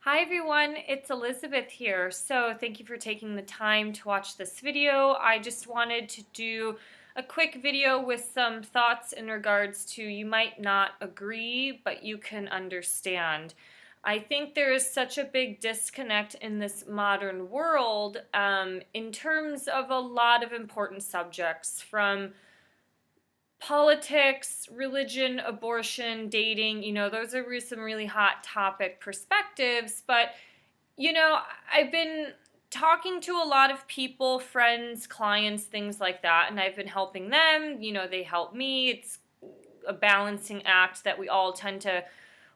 Hi everyone, it's Elizabeth here. So thank you for taking the time to watch this video. I just wanted to do a quick video with some thoughts in regards to you might not agree, but you can understand. I think there is such a big disconnect in this modern world in terms of a lot of important subjects, from politics, religion, abortion, dating. Those are some really hot topic perspectives. But, I've been talking to a lot of people, friends, clients, things like that, and I've been helping them. They help me. It's a balancing act that we all tend to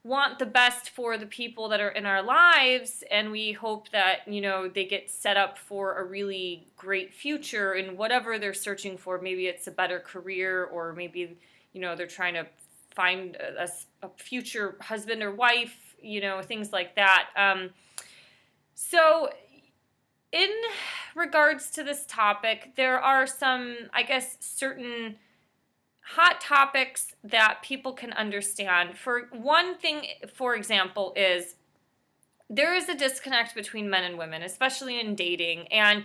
want the best for the people that are in our lives, and we hope that they get set up for a really great future in whatever they're searching for. Maybe it's a better career, or maybe they're trying to find a future husband or wife, things like that. So in regards to this topic, there are some, I guess, certain hot topics that people can understand. For one thing, for example, is there is a disconnect between men and women, especially in dating, and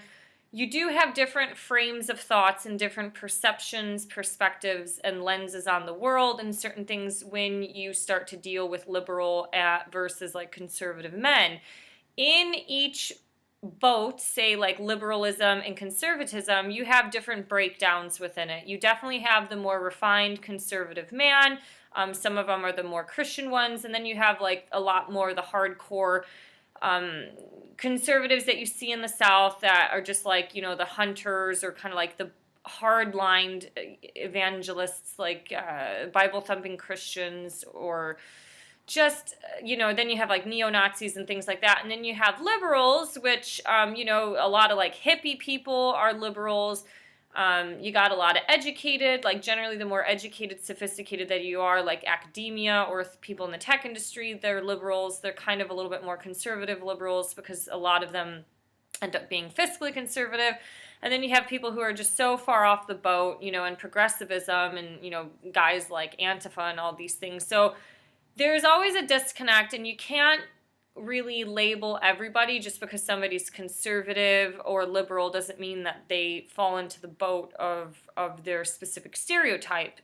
you do have different frames of thoughts and different perceptions, perspectives, and lenses on the world and certain things when you start to deal with liberal versus like conservative men. In each both, say like liberalism and conservatism, you have different breakdowns within it. You definitely have the more refined conservative man. Some of them are the more Christian ones, and then you have like a lot more the hardcore conservatives that you see in the South that are just like, the hunters, or kind of like the hard-lined evangelists, like Bible-thumping Christians, or just, then you have like neo-Nazis and things like that. And then you have liberals, which, a lot of like hippie people are liberals. You got a lot of educated, like generally the more educated, sophisticated that you are, like academia or people in the tech industry, they're liberals. They're kind of a little bit more conservative liberals because a lot of them end up being fiscally conservative. And then you have people who are just so far off the boat, in progressivism, and, guys like Antifa and all these things. So there's always a disconnect, and you can't really label everybody. Just because somebody's conservative or liberal doesn't mean that they fall into the boat of their specific stereotype.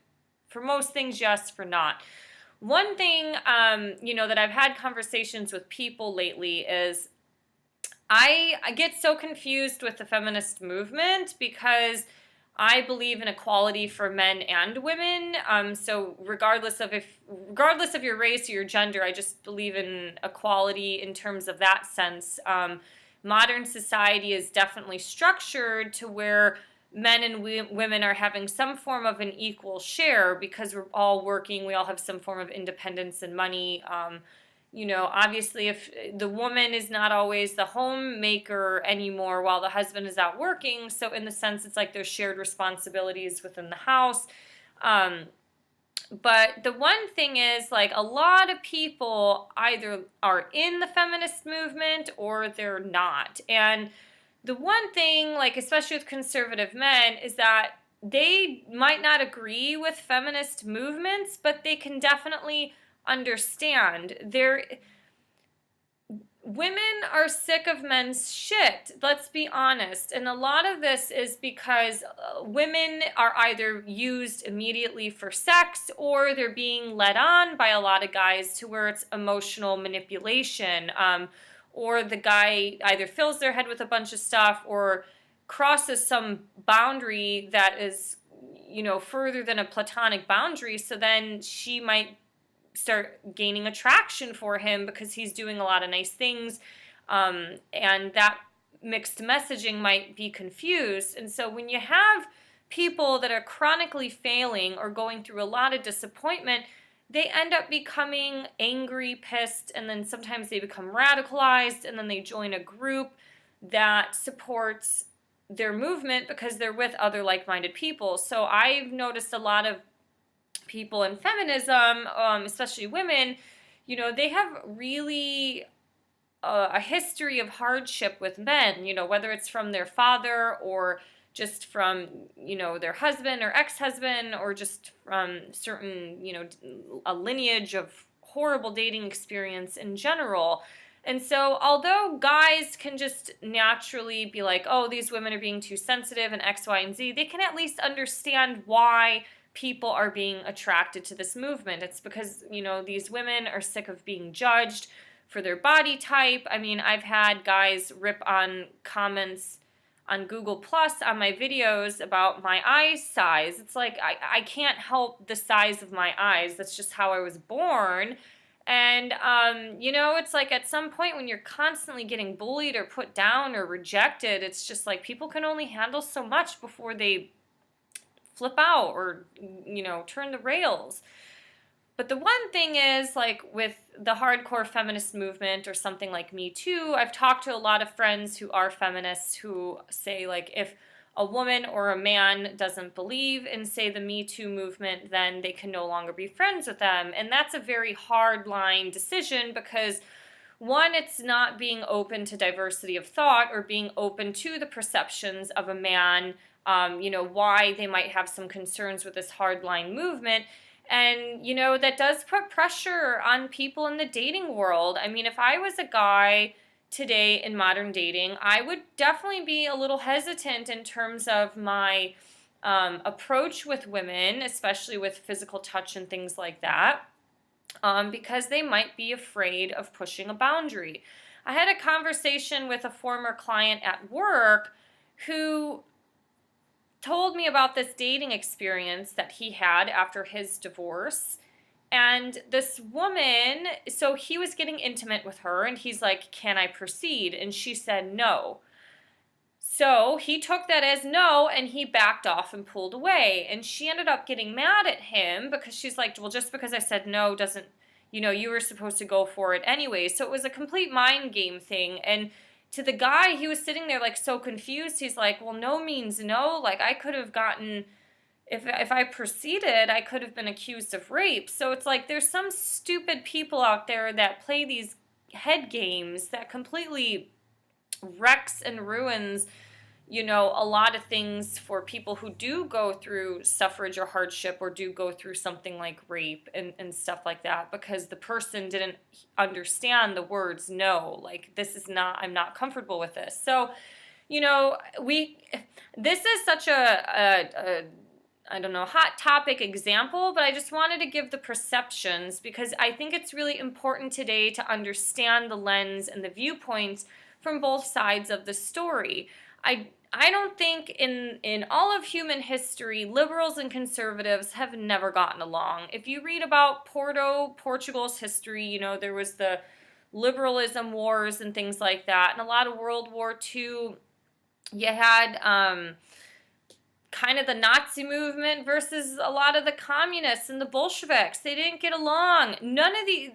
For most things, yes. For not. One thing, that I've had conversations with people lately is I get so confused with the feminist movement, because I believe in equality for men and women. So regardless of your race or your gender, I just believe in equality in terms of that sense. Modern society is definitely structured to where men and women are having some form of an equal share, because we're all working. We all have some form of independence and money. Obviously, if the woman is not always the homemaker anymore while the husband is out working, so in the sense, it's like there's shared responsibilities within the house. But the one thing is, like, a lot of people either are in the feminist movement or they're not. And the one thing, like, especially with conservative men, is that they might not agree with feminist movements, but they can definitely understand. Women are sick of men's shit, let's be honest. And a lot of this is because women are either used immediately for sex, or they're being led on by a lot of guys to where it's emotional manipulation, or the guy either fills their head with a bunch of stuff or crosses some boundary that is, further than a platonic boundary. So then she might start gaining attraction for him because he's doing a lot of nice things, and that mixed messaging might be confused. And so when you have people that are chronically failing or going through a lot of disappointment, they end up becoming angry, pissed, and then sometimes they become radicalized, and then they join a group that supports their movement because they're with other like-minded people. So I've noticed a lot of people in feminism, especially women, they have really a history of hardship with men, whether it's from their father or just from, their husband or ex-husband, or just from certain, a lineage of horrible dating experience in general. And so, although guys can just naturally be like, oh, these women are being too sensitive and X, Y, and Z, they can at least understand why people are being attracted to this movement. It's because, these women are sick of being judged for their body type. I mean, I've had guys rip on comments on Google Plus on my videos about my eye size. It's like, I can't help the size of my eyes. That's just how I was born. And, it's like at some point when you're constantly getting bullied or put down or rejected, it's just like people can only handle so much before they flip out or, turn the rails. But the one thing is, like, with the hardcore feminist movement or something like Me Too, I've talked to a lot of friends who are feminists who say, like, if a woman or a man doesn't believe in, say, the Me Too movement, then they can no longer be friends with them. And that's a very hard line decision because, one, it's not being open to diversity of thought or being open to the perceptions of a man, why they might have some concerns with this hardline movement. And, that does put pressure on people in the dating world. I mean, if I was a guy today in modern dating, I would definitely be a little hesitant in terms of my approach with women, especially with physical touch and things like that, because they might be afraid of pushing a boundary. I had a conversation with a former client at work who told me about this dating experience that he had after his divorce. And this woman, so he was getting intimate with her, and he's like, can I proceed? And she said no. So he took that as no, and he backed off and pulled away. And she ended up getting mad at him because she's like, well, just because I said no doesn't, you were supposed to go for it anyway. So it was a complete mind game thing. And to the guy, he was sitting there like so confused. He's like, well, no means no. Like, I could have gotten, if I proceeded, I could have been accused of rape. So it's like there's some stupid people out there that play these head games that completely wrecks and ruins, a lot of things for people who do go through suffrage or hardship or do go through something like rape and stuff like that because the person didn't understand the words no. Like, this is not, I'm not comfortable with this. So, this is such a I don't know, hot topic example, but I just wanted to give the perceptions because I think it's really important today to understand the lens and the viewpoints from both sides of the story. I don't think in all of human history, liberals and conservatives have never gotten along. If you read about Portugal's history, there was the liberalism wars and things like that. And a lot of World War II, you had kind of the Nazi movement versus a lot of the communists and the Bolsheviks. They didn't get along.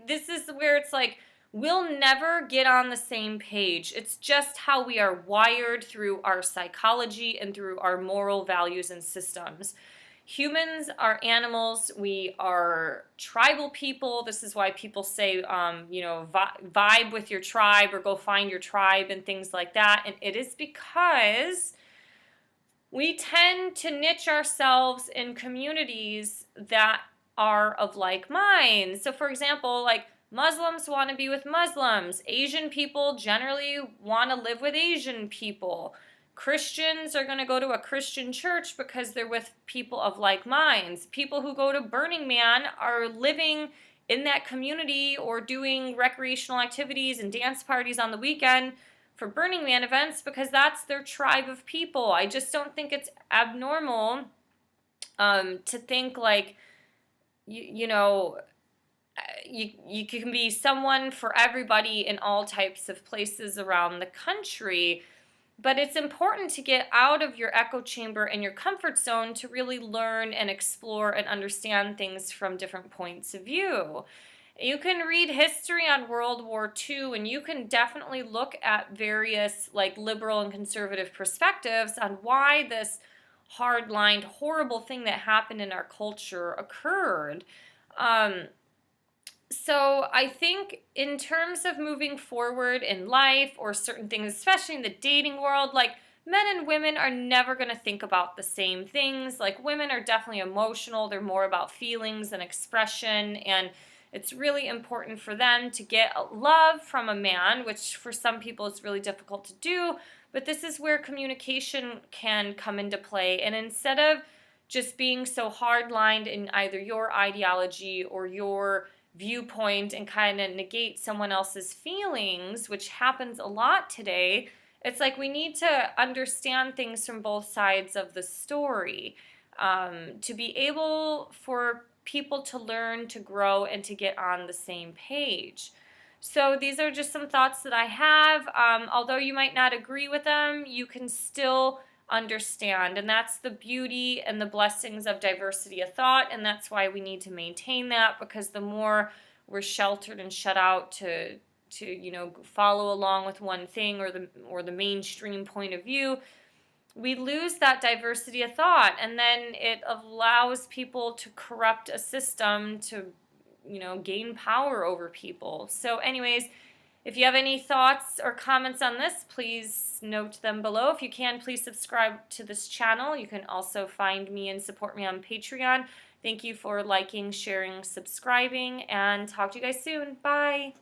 This is where it's like, we'll never get on the same page. It's just how we are wired through our psychology and through our moral values and systems. Humans are animals. We are tribal people. This is why people say, vibe with your tribe or go find your tribe and things like that. And it is because we tend to niche ourselves in communities that are of like minds. So, for example, like, Muslims want to be with Muslims. Asian people generally want to live with Asian people. Christians are going to go to a Christian church because they're with people of like minds. People who go to Burning Man are living in that community or doing recreational activities and dance parties on the weekend for Burning Man events because that's their tribe of people. I just don't think it's abnormal to think like, you can be someone for everybody in all types of places around the country, but it's important to get out of your echo chamber and your comfort zone to really learn and explore and understand things from different points of view. You can read history on World War II, and you can definitely look at various like liberal and conservative perspectives on why this hard-lined, horrible thing that happened in our culture occurred. So I think in terms of moving forward in life or certain things, especially in the dating world, like, men and women are never going to think about the same things. Like, women are definitely emotional. They're more about feelings and expression. And It's really important for them to get love from a man, which for some people is really difficult to do, but this is where communication can come into play. And instead of just being so hard-lined in either your ideology or your viewpoint and kind of negate someone else's feelings, which happens a lot today, it's like we need to understand things from both sides of the story, to be able for people to learn, to grow, and to get on the same page. So these are just some thoughts that I have. Although you might not agree with them, you can still understand. And that's the beauty and the blessings of diversity of thought. And that's why we need to maintain that, because the more we're sheltered and shut out to follow along with one thing or the mainstream point of view, we lose that diversity of thought, and then it allows people to corrupt a system to, gain power over people. So anyways, if you have any thoughts or comments on this, please note them below. If you can, please subscribe to this channel. You can also find me and support me on Patreon. Thank you for liking, sharing, subscribing, and talk to you guys soon. Bye.